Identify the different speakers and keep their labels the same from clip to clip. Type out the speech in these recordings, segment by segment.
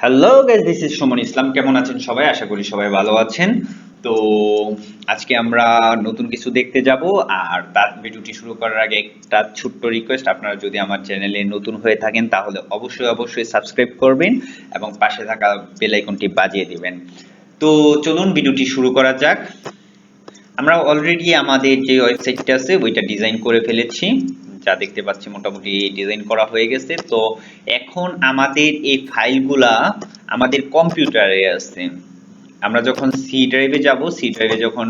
Speaker 1: Hello guys, this is Suman Islam. কেমন আছেন সবাই? আশা করি সবাই ভালো আছেন। তো আজকে আমরা নতুন কিছু দেখতে যাব। আর তার ভিডিওটি শুরু করার আগে একটা ছোট্ট রিকোয়েস্ট, আপনারা যদি আমার চ্যানেলে নতুন হয়ে থাকেন তাহলে অবশ্যই সাবস্ক্রাইব করবেন এবং পাশে থাকা বেল আইকনটি বাজিয়ে দিবেন। তো চলুন ভিডিওটি শুরু করা যাক। আমরা অলরেডি আমাদের যে ওয়েবসাইটটা আছে ওইটা ডিজাইন করে ফেলেছি, যা দেখতে পাচ্ছি মোটামুটি ডিজাইন করা হয়ে গেছে। তো এখন আমাদের এই ফাইলগুলা আমাদের কম্পিউটারে আছে। আমরা যখন সি ড্রাইভে যাব, সি ড্রাইভে যখন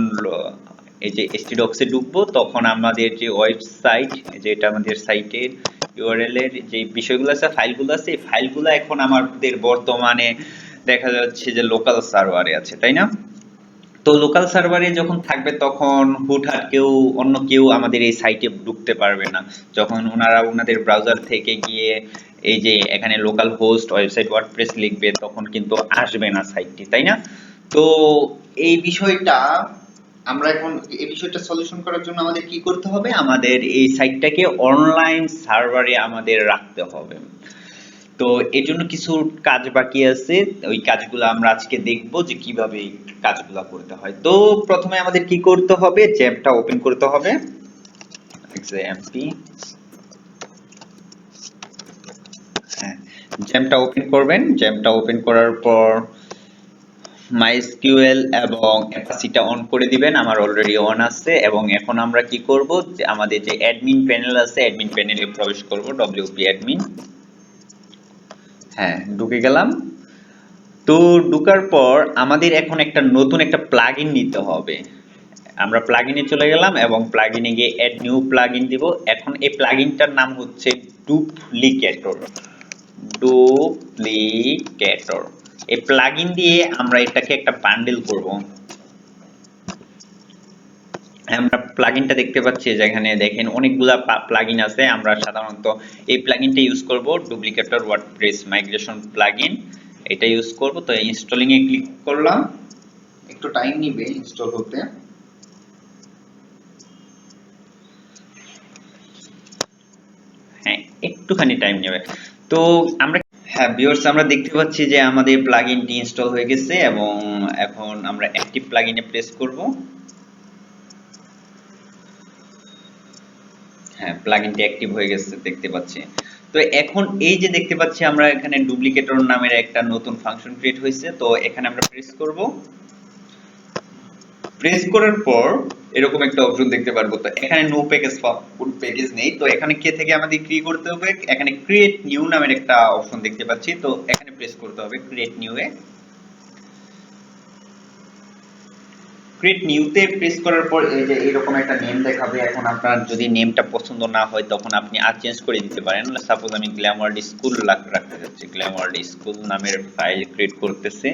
Speaker 1: এই যে htdocs এ ঢুকবো, তখন আমাদের যে ওয়েবসাইট, যে এটা আমাদের সাইটের ইউআরএল এর যে বিষয়গুলো আছে, ফাইলগুলো আছে, এই ফাইলগুলো এখন আমাদের বর্তমানে দেখা যাচ্ছে যে লোকাল সার্ভারে আছে, তাই না? তো লোকাল সার্ভারে যখন থাকবে তখন হুটহাট অন্য কেউ আমাদের এই সাইটে ঢুকতে পারবে না। যখন ওনারা ওনাদের ব্রাউজার থেকে গিয়ে এই যে এখানে লোকাল হোস্ট ওয়েবসাইট ওয়ার্ডপ্রেস লিখবে, তখন কিন্তু আসবে না সাইটটি, তাই না? তো এই বিষয়টা আমরা এখন এই বিষয়টা সলিউশন করার জন্য আমাদের কি করতে হবে? আমাদের এই সাইটটাকে অনলাইন সার্ভারে আমাদের রাখতে হবে। তো এর জন্য কিছু কাজ বাকি আছে, ওই কাজগুলো আমরা আজকে দেখব যে কিভাবে এই কাজগুলো করতে হয়। তো প্রথমে আমাদের কি করতে হবে? জ্যামটা ওপেন করতে হবে। এক্সাম্পি, হ্যাঁ, জ্যামটা ওপেন করবেন। জ্যামটা ওপেন করার পর MySQL এবং অ্যাপাচিটা অন করে দিবেন। আমার অলরেডি অন আছে। এবং এখন আমরা কি করব, যে আমাদের যে অ্যাডমিন প্যানেল আছে, অ্যাডমিন প্যানেলে প্রবেশ করব, wp অ্যাডমিন। হ্যাঁ, ঢুকে গেলাম। তো ঢোকার পর আমাদের এখন নতুন একটা প্লাগইন নিতে হবে। আমরা প্লাগইনে চলে গেলাম এবং প্লাগইনে গিয়ে অ্যাড নিউ প্লাগইন দিব। এখন এই প্লাগইনটার নাম হচ্ছে ডুপ্লিকেটর। ডুপ্লিকেটর এই প্লাগইন দিয়ে আমরা এটাকে একটা বান্ডেল করব। আমরা প্লাগইনটা দেখতে পাচ্ছি, যেখানে দেখেন অনেকগুলা প্লাগইন আছে। আমরা সাধারণত এই প্লাগইনটা ইউজ করব, ডুপ্লিকেটর ওয়ার্ডপ্রেস মাইগ্রেশন প্লাগইন। এটা ইউজ করব। তো ইনস্টলিং এ ক্লিক করলাম। একটু টাইম নিবে ইনস্টল হতে। হ্যাঁ, একটুখানি টাইম নেবে। তো আমরা, হ্যাঁ ভিউয়ার্স, আমরা দেখতে পাচ্ছি যে আমাদের প্লাগইনটি ইনস্টল হয়ে গেছে এবং এখন আমরা অ্যাক্টিভ প্লাগইনে প্রেস করব। হ্যাঁ, প্লাগইনটি অ্যাক্টিভ হয়ে গেছে দেখতে পাচ্ছি। তো এখন এই যে দেখতে পাচ্ছি আমরা এখানে ডুপ্লিকেটর নামের একটা নতুন ফাংশন ক্রিয়েট হয়েছে। তো এখানে আমরা প্রেস করব। প্রেস করার পর এরকম একটা অপশন দেখতে পারবো। তো এখানে নো প্যাকেজ কোন প্যাকেজ নেই। তো এখানে কে থেকে আমাদের কি করতে হবে? এখানে ক্রিয়েট নিউ নামের একটা অপশন দেখতে পাচ্ছি। তো এখানে প্রেস করতে হবে ক্রিয়েট নিউ এ। ক্রিয়েট নিউতে প্রেস করার পর এই যে এরকম একটা নেম দেখাবে। এখন আপনার যদি নেমটা পছন্দ না হয় তখন আপনি আর চেঞ্জ করে দিতে পারেন। সাপোজ আমি গ্ল্যামার্ড স্কুল রাখতে যাচ্ছি, গ্ল্যামার্ড স্কুল নামের ফাইল ক্রিয়েট করতেছে।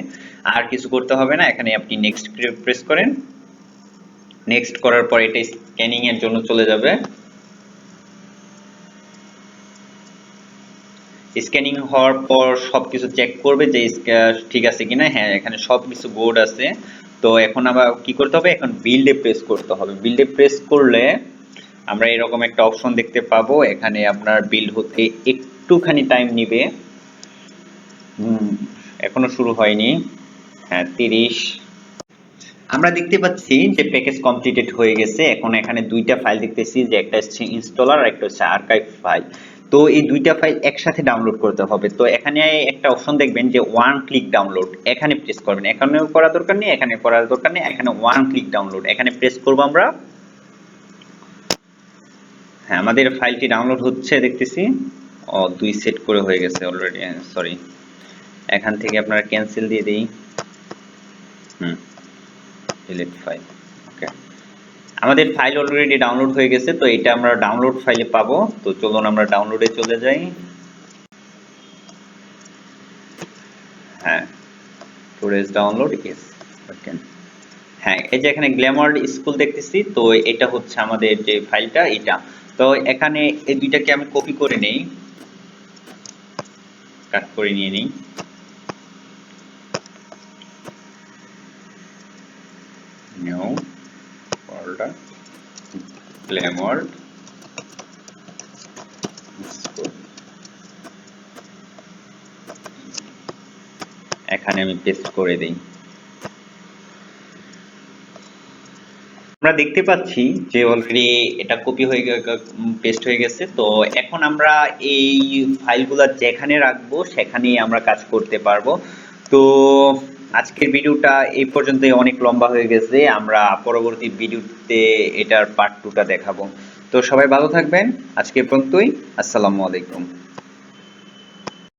Speaker 1: আর কিছু করতে হবে না। এখানে আপনি নেক্সট প্রেস করেন। নেক্সট করার পর এটা স্ক্যানিং এর জন্য চলে যাবে। স্ক্যানিং হওয়ার পর সবকিছু চেক করবে যে ঠিক আছে কিনা। হ্যাঁ, এখানে সবকিছু গুড আছে। তো এখন আবার কি করতে হবে? এখন বিল্ডে প্রেস করতে হবে। বিল্ডে প্রেস করলে আমরা এরকম একটা অপশন দেখতে পাবো। এখানে আপনার বিল্ড হতে একটুখানি টাইম নিবে। এখনো শুরু হয়নি। হ্যাঁ, 30। আমরা দেখতে পাচ্ছি যে প্যাকেজ কমপ্লিটেড হয়ে গেছে। এখন এখানে দুইটা ফাইল দেখতেছি, যে একটা হচ্ছে ইনস্টলার আর একটা হচ্ছে আর্কাইভ ফাইল। তো এই দুইটা ফাইল একসাথে ডাউনলোড করতে হবে। তো এখানে একটা অপশন দেখবেন যে ওয়ান ক্লিক ডাউনলোড, এখানে প্রেস করবেন। এখানেও করা দরকার নেই, এখানে করার দরকার নেই। এখানে ওয়ান ক্লিক ডাউনলোড, এখানে প্রেস করব আমরা। হ্যাঁ, আমাদের ফাইলটি ডাউনলোড হচ্ছে দেখতেছি। ও, 2 সেট করে হয়ে গেছে অলরেডি। সরি, এখান থেকে আপনারা ক্যান্সেল দিয়ে দেই। Delete file. ওকে, আমাদের ফাইল অলরেডি ডাউনলোড হয়ে গেছে। তো এটা আমরা ডাউনলোড ফাইলে পাবো। তো চলুন আমরা ডাউনলোডে চলে যাই। হ্যাঁ, স্টোরেজ ডাউনলোড ইস ওকে। হ্যাঁ, এই যে এখানে গ্ল্যামার্ড স্কুল দেখতেছি। তো এটা হচ্ছে আমাদের যে ফাইলটা, এটা। তো এখানে এই দুইটাকে আমি কপি করে নেই, কাট করে নিয়ে নিই। New folder glamoured school. এখানে আমি পেস্ট করে দেই। আমরা দেখতে পাচ্ছি যে অলরেডি এটা কপি হয়ে পেস্ট হয়ে গেছে। তো এখন আমরা এই ফাইলগুলো যেখানে রাখবো সেখানেই আমরা কাজ করতে পারবো। তো আজকের ভিডিওটা এই পর্যন্তই, অনেক লম্বা হয়ে গেছে। আমরা পরবর্তী ভিডিওতে এটার পার্ট 2টা দেখাবো। তো সবাই ভালো থাকবেন। আজকে এ পর্যন্তই। আসসালামু আলাইকুম।